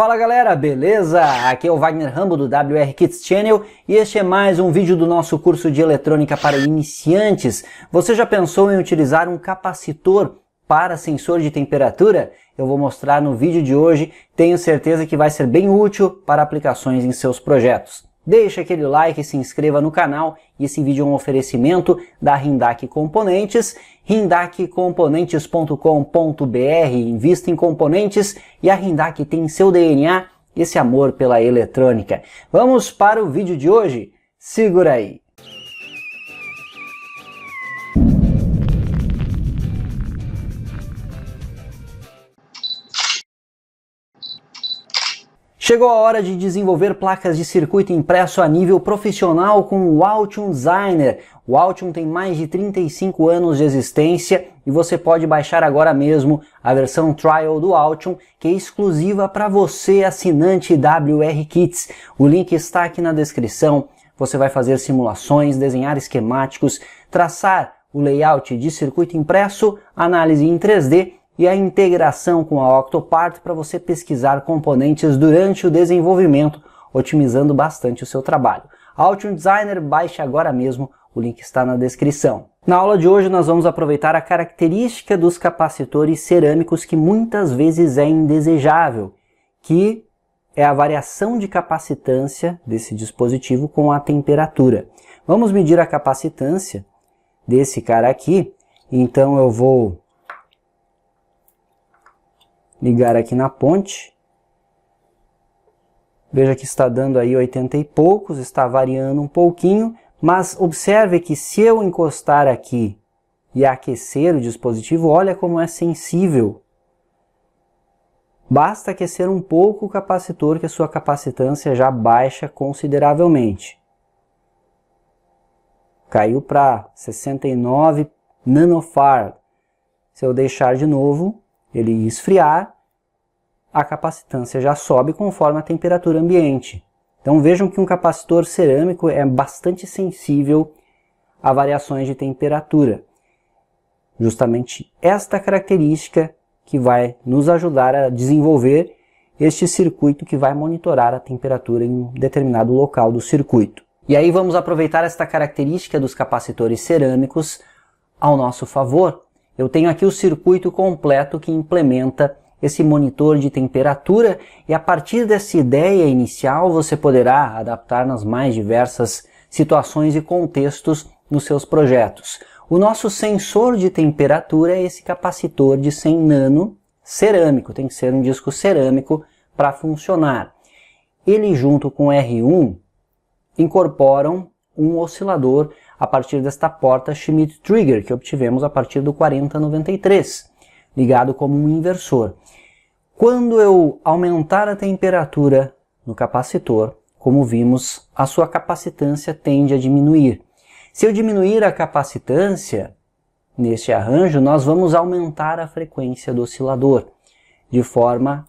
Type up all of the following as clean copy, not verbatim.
Fala galera, beleza? Aqui é o Wagner Rambo do WR Kits Channel e este é mais um vídeo do nosso curso de eletrônica para iniciantes. Você já pensou em utilizar um capacitor para sensor de temperatura? Eu vou mostrar no vídeo de hoje, tenho certeza que vai ser bem útil para aplicações em seus projetos. Deixa aquele like, se inscreva no canal, e esse vídeo é um oferecimento da Rindak Componentes, rindakcomponentes.com.br, invista em componentes e a Rindak tem em seu DNA esse amor pela eletrônica. Vamos para o vídeo de hoje? Segura aí! Chegou a hora de desenvolver placas de circuito impresso a nível profissional com o Altium Designer. O Altium tem mais de 35 anos de existência e você pode baixar agora mesmo a versão Trial do Altium, que é exclusiva para você, assinante WR Kits. O link está aqui na descrição. Você vai fazer simulações, desenhar esquemáticos, traçar o layout de circuito impresso, análise em 3D, e a integração com a Octopart para você pesquisar componentes durante o desenvolvimento, otimizando bastante o seu trabalho. Altium Designer, baixe agora mesmo, o link está na descrição. Na aula de hoje nós vamos aproveitar a característica dos capacitores cerâmicos que muitas vezes é indesejável, que é a variação de capacitância desse dispositivo com a temperatura. Vamos medir a capacitância desse cara aqui, então eu vou ligar aqui na ponte. Veja que está dando aí 80 e poucos, está variando um pouquinho, mas observe que se eu encostar aqui e aquecer o dispositivo, olha como é sensível. Basta aquecer um pouco o capacitor que a sua capacitância já baixa consideravelmente. Caiu para 69 nanofarad. Se eu deixar de novo, ele esfriar, a capacitância já sobe conforme a temperatura ambiente. Então vejam que um capacitor cerâmico é bastante sensível a variações de temperatura. Justamente esta característica que vai nos ajudar a desenvolver este circuito que vai monitorar a temperatura em um determinado local do circuito. E aí vamos aproveitar esta característica dos capacitores cerâmicos ao nosso favor. Eu tenho aqui o circuito completo que implementa esse monitor de temperatura e a partir dessa ideia inicial você poderá adaptar nas mais diversas situações e contextos nos seus projetos. O nosso sensor de temperatura é esse capacitor de 100 nano cerâmico, tem que ser um disco cerâmico para funcionar. Ele junto com o R1 incorporam um oscilador a partir desta porta Schmitt Trigger, que obtivemos a partir do 4093, ligado como um inversor. Quando eu aumentar a temperatura no capacitor, como vimos, a sua capacitância tende a diminuir. Se eu diminuir a capacitância, neste arranjo, nós vamos aumentar a frequência do oscilador, de forma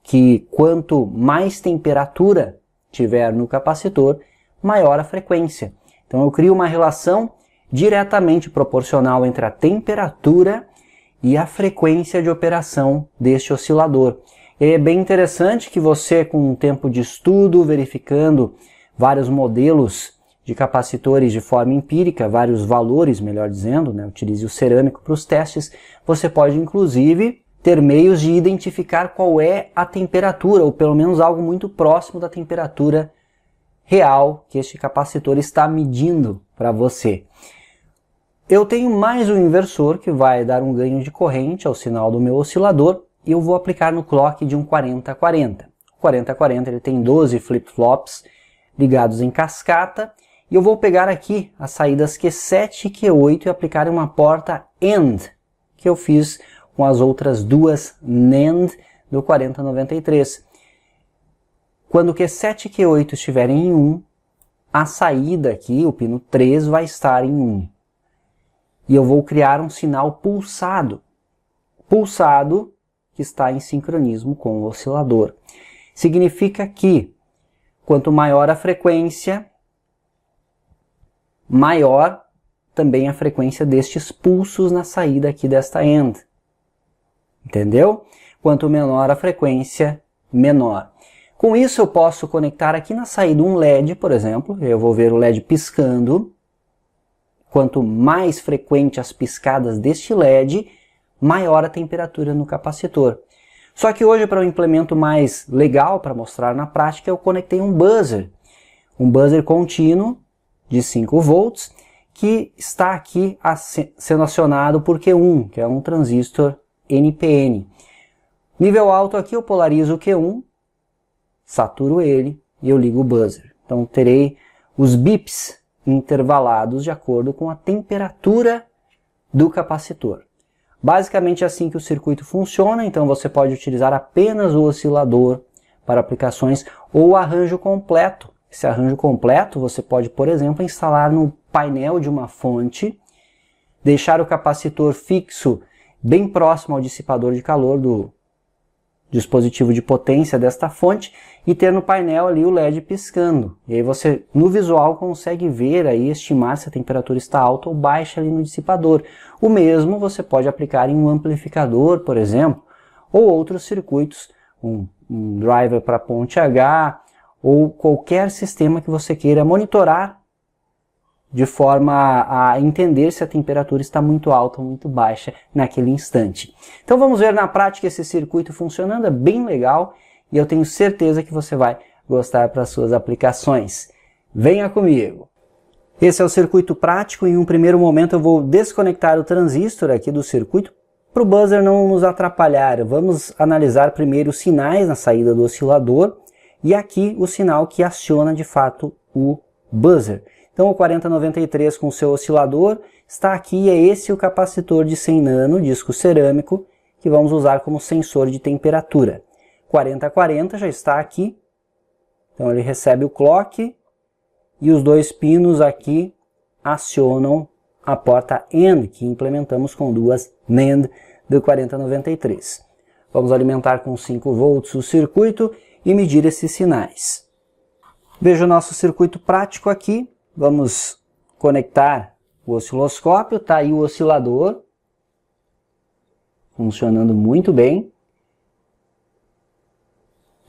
que quanto mais temperatura tiver no capacitor, maior a frequência. Então eu crio uma relação diretamente proporcional entre a temperatura e a frequência de operação deste oscilador. E é bem interessante que você, com um tempo de estudo, verificando vários modelos de capacitores de forma empírica, vários valores, melhor dizendo, né? Utilize o cerâmico para os testes, você pode inclusive ter meios de identificar qual é a temperatura, ou pelo menos algo muito próximo da temperatura real que este capacitor está medindo para você. Eu tenho mais um inversor que vai dar um ganho de corrente ao sinal do meu oscilador e eu vou aplicar no clock de um 4040. O 4040 ele tem 12 flip-flops ligados em cascata e eu vou pegar aqui as saídas Q7 e Q8 e aplicar em uma porta AND que eu fiz com as outras duas NAND do 4093. Quando Q7 e Q8 estiverem em 1, a saída aqui, o pino 3, vai estar em 1. E eu vou criar um sinal pulsado. Pulsado que está em sincronismo com o oscilador. Significa que quanto maior a frequência, maior também a frequência destes pulsos na saída aqui desta AND. Entendeu? Quanto menor a frequência, menor. Com isso eu posso conectar aqui na saída um LED, por exemplo, eu vou ver o LED piscando. Quanto mais frequente as piscadas deste LED, maior a temperatura no capacitor. Só que hoje, para um implemento mais legal para mostrar na prática, eu conectei um buzzer contínuo de 5 volts, que está aqui sendo acionado por Q1, que é um transistor NPN. Nível alto aqui eu polarizo o Q1, saturo ele e eu ligo o buzzer. Então terei os bips intervalados de acordo com a temperatura do capacitor. Basicamente é assim que o circuito funciona, então você pode utilizar apenas o oscilador para aplicações ou o arranjo completo. Esse arranjo completo você pode, por exemplo, instalar no painel de uma fonte, deixar o capacitor fixo bem próximo ao dissipador de calor do dispositivo de potência desta fonte e ter no painel ali o LED piscando. E aí você, no visual, consegue ver aí, estimar se a temperatura está alta ou baixa ali no dissipador. O mesmo você pode aplicar em um amplificador, por exemplo, ou outros circuitos, um driver para ponte H, ou qualquer sistema que você queira monitorar de forma a entender se a temperatura está muito alta ou muito baixa naquele instante. Então vamos ver na prática esse circuito funcionando, é bem legal e eu tenho certeza que você vai gostar para suas aplicações. Venha comigo! Esse é o circuito prático. Em um primeiro momento eu vou desconectar o transistor aqui do circuito para o buzzer não nos atrapalhar. Vamos analisar primeiro os sinais na saída do oscilador e aqui o sinal que aciona de fato o buzzer. Então o 4093 com seu oscilador está aqui e é esse o capacitor de 100 nano, disco cerâmico, que vamos usar como sensor de temperatura. 4040 já está aqui, então ele recebe o clock e os dois pinos aqui acionam a porta AND, que implementamos com duas NAND do 4093. Vamos alimentar com 5 volts o circuito e medir esses sinais. Veja o nosso circuito prático aqui. Vamos conectar o osciloscópio, está aí o oscilador, funcionando muito bem.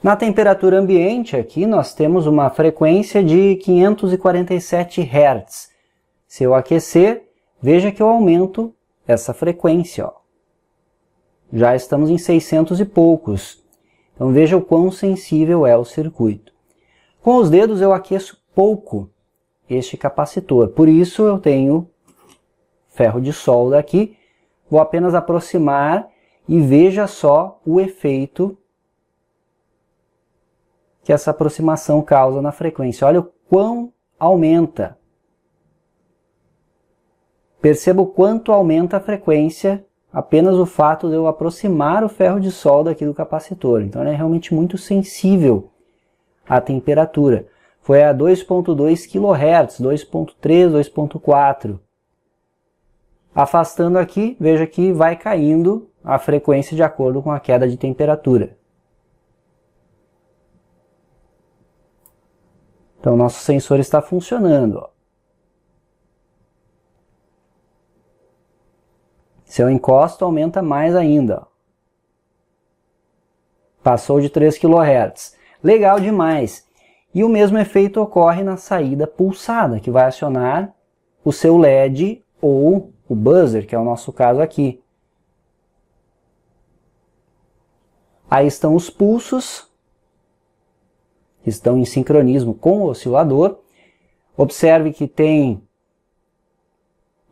Na temperatura ambiente aqui nós temos uma frequência de 547 Hz. Se eu aquecer, veja que eu aumento essa frequência. Ó. Já estamos em 600 e poucos. Então veja o quão sensível é o circuito. Com os dedos eu aqueço pouco este capacitor, por isso eu tenho ferro de solda aqui, vou apenas aproximar e veja só o efeito que essa aproximação causa na frequência. Olha o quão aumenta. Perceba o quanto aumenta a frequência apenas o fato de eu aproximar o ferro de solda aqui do capacitor. Então ele é realmente muito sensível à temperatura. Foi a 2.2 kHz, 2.3, 2.4. Afastando aqui, veja que vai caindo a frequência de acordo com a queda de temperatura. Então nosso sensor está funcionando. Ó. Se eu encosto, aumenta mais ainda. Ó. Passou de 3 kHz. Legal demais! E o mesmo efeito ocorre na saída pulsada, que vai acionar o seu LED ou o buzzer, que é o nosso caso aqui. Aí estão os pulsos, que estão em sincronismo com o oscilador. Observe que tem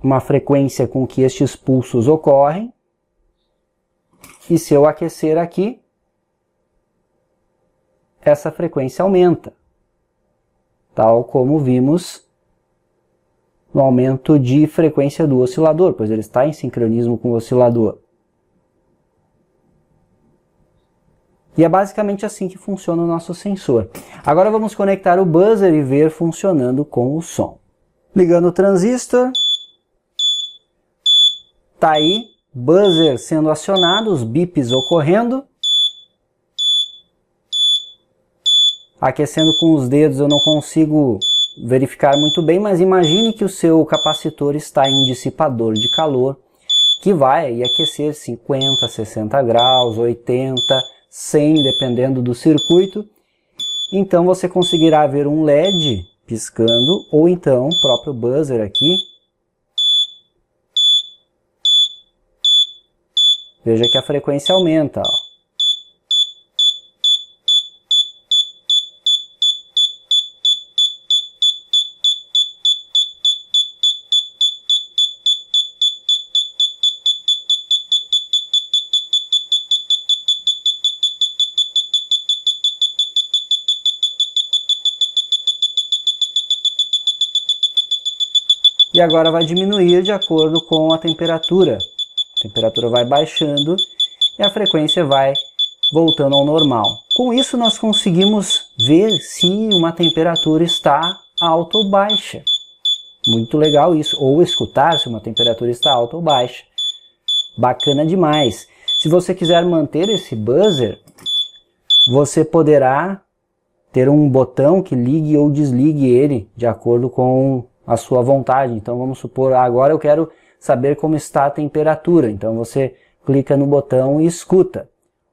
uma frequência com que estes pulsos ocorrem. E se eu aquecer aqui, essa frequência aumenta. Tal como vimos no aumento de frequência do oscilador, pois ele está em sincronismo com o oscilador. E é basicamente assim que funciona o nosso sensor. Agora vamos conectar o buzzer e ver funcionando com o som. Ligando o transistor. Está aí, buzzer sendo acionado, os bips ocorrendo. Aquecendo com os dedos eu não consigo verificar muito bem, mas imagine que o seu capacitor está em um dissipador de calor que vai aí aquecer 50, 60 graus, 80, 100, dependendo do circuito. Então você conseguirá ver um LED piscando, ou então o próprio buzzer aqui. Veja que a frequência aumenta, ó. E agora vai diminuir de acordo com a temperatura. A temperatura vai baixando e a frequência vai voltando ao normal. Com isso nós conseguimos ver se uma temperatura está alta ou baixa. Muito legal isso. Ou escutar se uma temperatura está alta ou baixa. Bacana demais. Se você quiser manter esse buzzer, você poderá ter um botão que ligue ou desligue ele de acordo com a sua vontade. Então vamos supor, agora eu quero saber como está a temperatura. Então você clica no botão e escuta.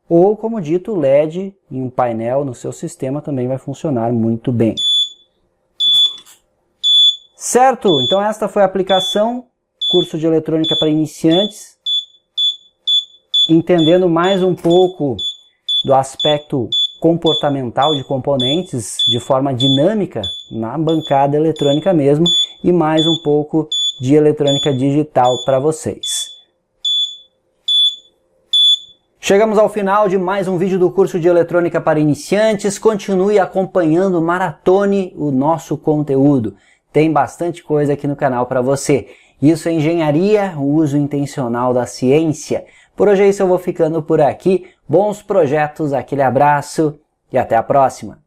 Ou, como dito, o LED em um painel no seu sistema também vai funcionar muito bem. Certo? Então esta foi a aplicação, curso de eletrônica para iniciantes. Entendendo mais um pouco do aspecto comportamental de componentes de forma dinâmica na bancada eletrônica mesmo, e mais um pouco de eletrônica digital para vocês. Chegamos ao final de mais um vídeo do curso de eletrônica para iniciantes. Continue acompanhando, maratone o nosso conteúdo. Tem bastante coisa aqui no canal para você. Isso é engenharia, o uso intencional da ciência. Por hoje é isso, eu vou ficando por aqui. Bons projetos, aquele abraço e até a próxima!